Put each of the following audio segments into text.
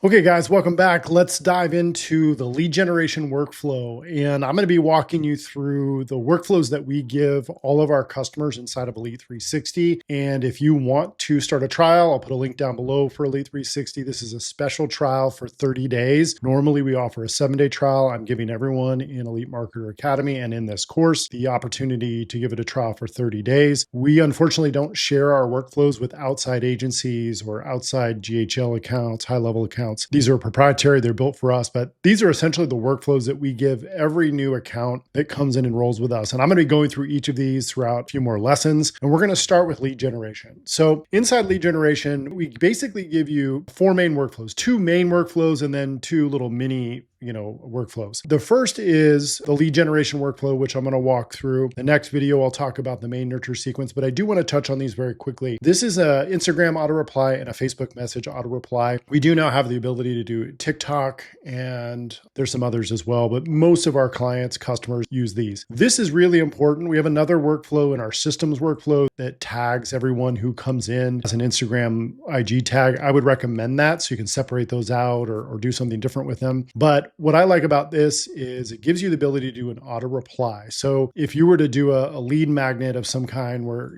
Okay, guys, welcome back. Let's dive into the lead generation workflow. And I'm going to be walking you through the workflows that we give all of our customers inside of Elite 360. And if you want to start a trial, I'll put a link down below for Elite 360. This is a special trial for 30 days. Normally, we offer a 7-day trial. I'm giving everyone in Elite Marketer Academy and in this course the opportunity to give it a trial for 30 days. We unfortunately don't share our workflows with outside agencies or outside GHL accounts, high-level accounts. These are proprietary, they're built for us, but these are essentially the workflows that we give every new account that comes in and rolls with us. And I'm going to be going through each of these throughout a few more lessons. And we're going to start with lead generation. So inside lead generation, we basically give you 4 main workflows, 2 main workflows, and then 2 little mini workflows. The first is the lead generation workflow, which I'm going to walk through. The next video, I'll talk about the main nurture sequence, but I do want to touch on these very quickly. This is an Instagram auto reply and a Facebook message auto reply. We do now have the ability to do TikTok, and there's some others as well, but most of our clients, customers use these. This is really important. We have another workflow in our systems workflow that tags everyone who comes in as an Instagram IG tag. I would recommend that so you can separate those out or do something different with them. But what I like about this is it gives you the ability to do an auto reply. So if you were to do a lead magnet of some kind where,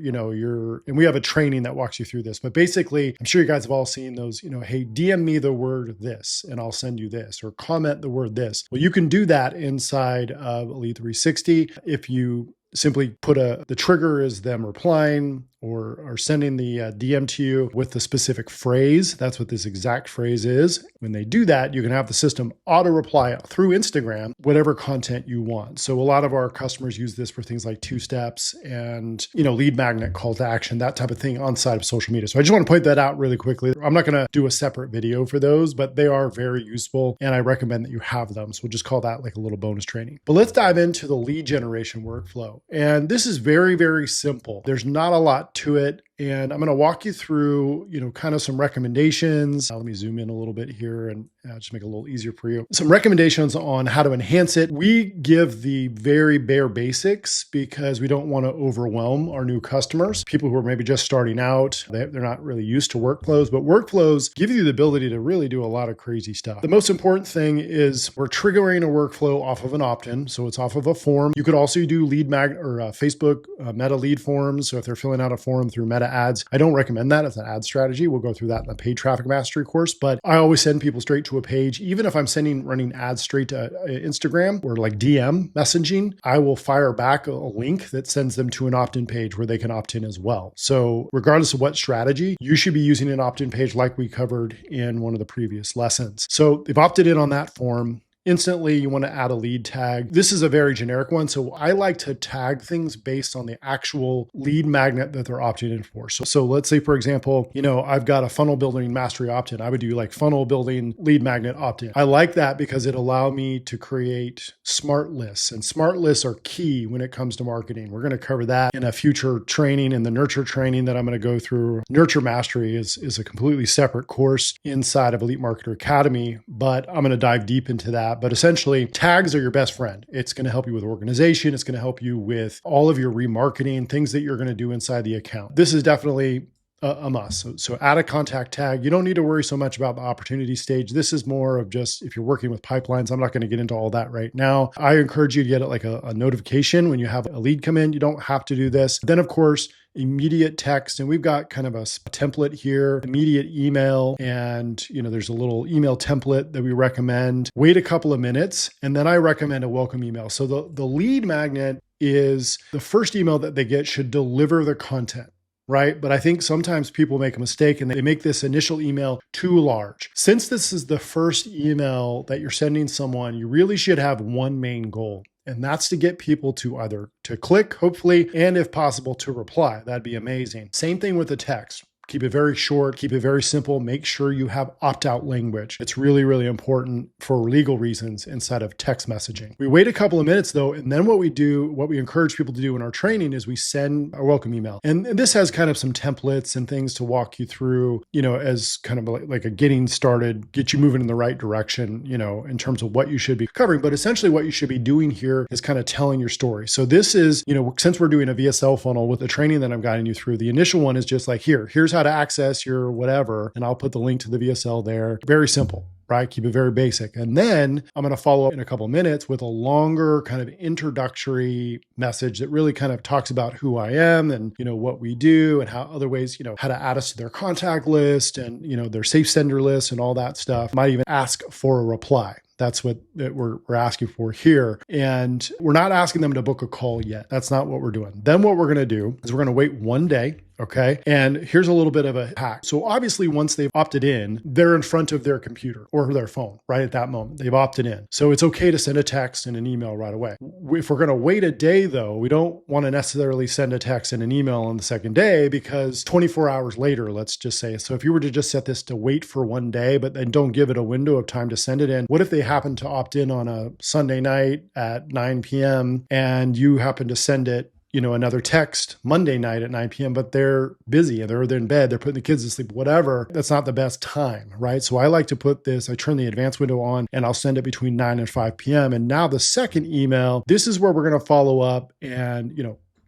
and we have a training that walks you through this, but basically, I'm sure you guys have all seen those, hey, DM me the word this and I'll send you this, or comment the word this. Well, you can do that inside of Elite 360 if you simply put the trigger is them replying or sending the DM to you with the specific phrase. That's what this exact phrase is. When they do that, you can have the system auto reply through Instagram, whatever content you want. So a lot of our customers use this for things like 2-steps and, lead magnet, call to action, that type of thing on side of social media. So I just want to point that out really quickly. I'm not going to do a separate video for those, but they are very useful and I recommend that you have them. So we'll just call that like a little bonus training. But let's dive into the lead generation workflow. And this is very, very simple. There's not a lot to it. And I'm going to walk you through, kind of some recommendations. Let me zoom in a little bit here and just make it a little easier for you. Some recommendations on how to enhance it. We give the very bare basics because we don't want to overwhelm our new customers, people who are maybe just starting out. They're not really used to workflows, but workflows give you the ability to really do a lot of crazy stuff. The most important thing is we're triggering a workflow off of an opt-in. So it's off of a form. You could also do lead magnet or Facebook meta lead forms. So if they're filling out a form through meta ads, I don't recommend that as an ad strategy. We'll go through that in the paid traffic mastery course, but I always send people straight to a page. Even if I'm running ads straight to Instagram or like DM messaging, I will fire back a link that sends them to an opt-in page where they can opt in as well. So regardless of what strategy, you should be using an opt-in page like we covered in one of the previous lessons. So they've opted in on that form. Instantly, you want to add a lead tag. This is a very generic one. So I like to tag things based on the actual lead magnet that they're opting in for. So let's say, for example, I've got a funnel building mastery opt-in. I would do like funnel building lead magnet opt-in. I like that because it allowed me to create smart lists, and smart lists are key when it comes to marketing. We're going to cover that in a future training, in the nurture training that I'm going to go through. Nurture mastery is a completely separate course inside of Elite Marketer Academy, but I'm going to dive deep into that. But essentially, tags are your best friend. It's going to help you with organization. It's going to help you with all of your remarketing, things that you're going to do inside the account. This is definitely a must. So add a contact tag. You don't need to worry so much about the opportunity stage. This is more of just if you're working with pipelines. I'm not going to get into all that right now. I encourage you to get like a notification when you have a lead come in. You don't have to do this. Then, of course, immediate text. And we've got kind of a template here, immediate email. And, there's a little email template that we recommend. Wait a couple of minutes. And then I recommend a welcome email. So the lead magnet is the first email that they get should deliver the content. Right? But I think sometimes people make a mistake and they make this initial email too large. Since this is the first email that you're sending someone, you really should have one main goal. And that's to get people to either to click, hopefully, and if possible, to reply. That'd be amazing. Same thing with the text. Keep it very short, keep it very simple. Make sure you have opt-out language. It's really, really important for legal reasons inside of text messaging. We wait a couple of minutes though, and then what we encourage people to do in our training is we send a welcome email. And this has kind of some templates and things to walk you through, as kind of like a getting started, get you moving in the right direction, in terms of what you should be covering. But essentially what you should be doing here is kind of telling your story. So this is, since we're doing a VSL funnel with the training that I'm guiding you through, the initial one is just like, here's how how to access your whatever, and I'll put the link to the VSL there. Very simple, right? Keep it very basic. And then I'm going to follow up in a couple of minutes with a longer kind of introductory message that really kind of talks about who I am and, what we do and how other ways, how to add us to their contact list and, their safe sender list and all that stuff. Might even ask for a reply. That's what we're asking for here. And we're not asking them to book a call yet. That's not what we're doing. Then what we're going to do is we're going to wait one day. Okay. And here's a little bit of a hack. So obviously once they've opted in, they're in front of their computer or their phone right at that moment. They've opted in. So it's okay to send a text and an email right away. If we're going to wait a day though, we don't want to necessarily send a text and an email on the second day because 24 hours later, let's just say, so if you were to just set this to wait for one day, but then don't give it a window of time to send it in, what if they happen to opt in on a Sunday night at 9 p.m. and you happen to send it another text Monday night at 9 p.m., but they're busy and they're in bed, they're putting the kids to sleep, whatever. That's not the best time, right? So I like to put this, I turn the advanced window on and I'll send it between 9 and 5 p.m. And now the second email, this is where we're going to follow up and,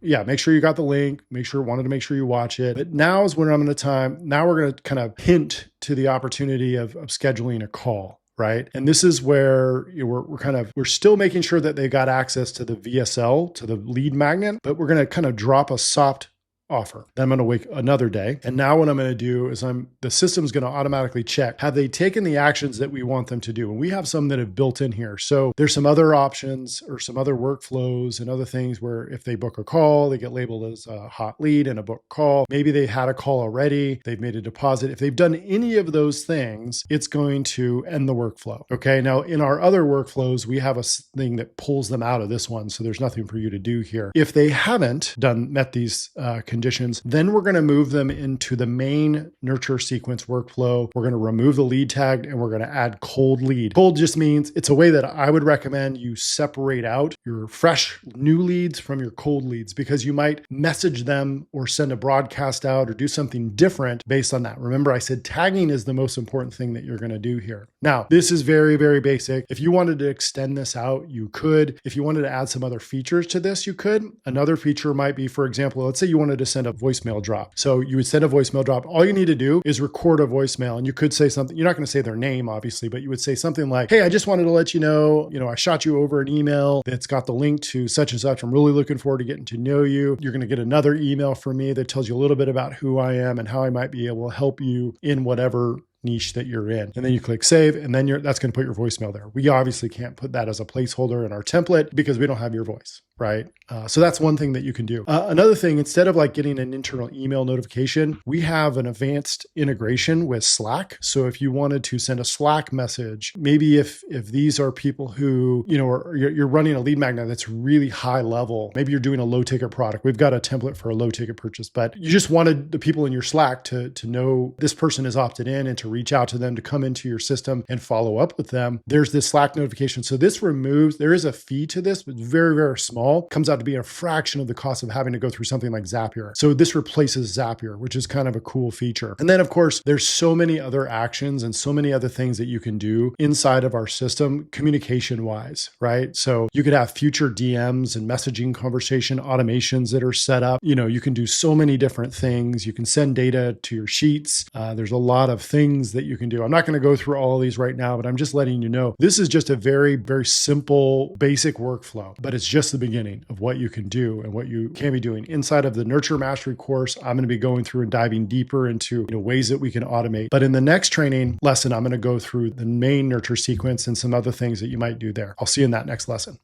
make sure you got the link, wanted to make sure you watch it. But now is when I'm going to now we're going to kind of hint to the opportunity of scheduling a call. Right. And this is where we're still making sure that they got access to the VSL, to the lead magnet, but we're going to kind of drop a soft offer. Then I'm going to wait another day. And now what I'm going to do is the system's going to automatically check, have they taken the actions that we want them to do? And we have some that have built in here. So there's some other options or some other workflows and other things where if they book a call, they get labeled as a hot lead and a book call. Maybe they had a call already. They've made a deposit. If they've done any of those things, it's going to end the workflow. Okay. Now in our other workflows, we have a thing that pulls them out of this one. So there's nothing for you to do here. If they haven't met these conditions, then we're going to move them into the main nurture sequence workflow. We're going to remove the lead tag and we're going to add cold lead. Cold just means it's a way that I would recommend you separate out your fresh new leads from your cold leads because you might message them or send a broadcast out or do something different based on that. Remember, I said tagging is the most important thing that you're going to do here. Now, this is very, very basic. If you wanted to extend this out, you could. If you wanted to add some other features to this, you could. Another feature might be, for example, let's say you wanted to send a voicemail drop. So you would send a voicemail drop. All you need to do is record a voicemail and you could say something. You're not going to say their name, obviously, but you would say something like, hey, I just wanted to let you know, I shot you over an email that's got the link to such and such. I'm really looking forward to getting to know you. You're going to get another email from me that tells you a little bit about who I am and how I might be able to help you in whatever niche that you're in. And then you click save and then that's going to put your voicemail there. We obviously can't put that as a placeholder in our template because we don't have your voice, right? So that's one thing that you can do. Another thing, instead of like getting an internal email notification, we have an advanced integration with Slack. So if you wanted to send a Slack message, maybe if these are people who, you're running a lead magnet that's really high level, maybe you're doing a low ticket product. We've got a template for a low ticket purchase, but you just wanted the people in your Slack to know this person is opted in and to reach out to them, to come into your system and follow up with them. There's this Slack notification. So this removes, there is a fee to this, but very, very small. Comes out to be a fraction of the cost of having to go through something like Zapier. So this replaces Zapier, which is kind of a cool feature. And then of course, there's so many other actions and so many other things that you can do inside of our system communication wise, right? So you could have future DMs and messaging conversation automations that are set up. You can do so many different things. You can send data to your sheets. There's a lot of things that you can do. I'm not going to go through all of these right now, but I'm just letting you know, this is just a very, very simple, basic workflow, but it's just the beginning of what you can do and what you can be doing. Inside of the Nurture Mastery course, I'm going to be going through and diving deeper into ways that we can automate. But in the next training lesson, I'm going to go through the main nurture sequence and some other things that you might do there. I'll see you in that next lesson.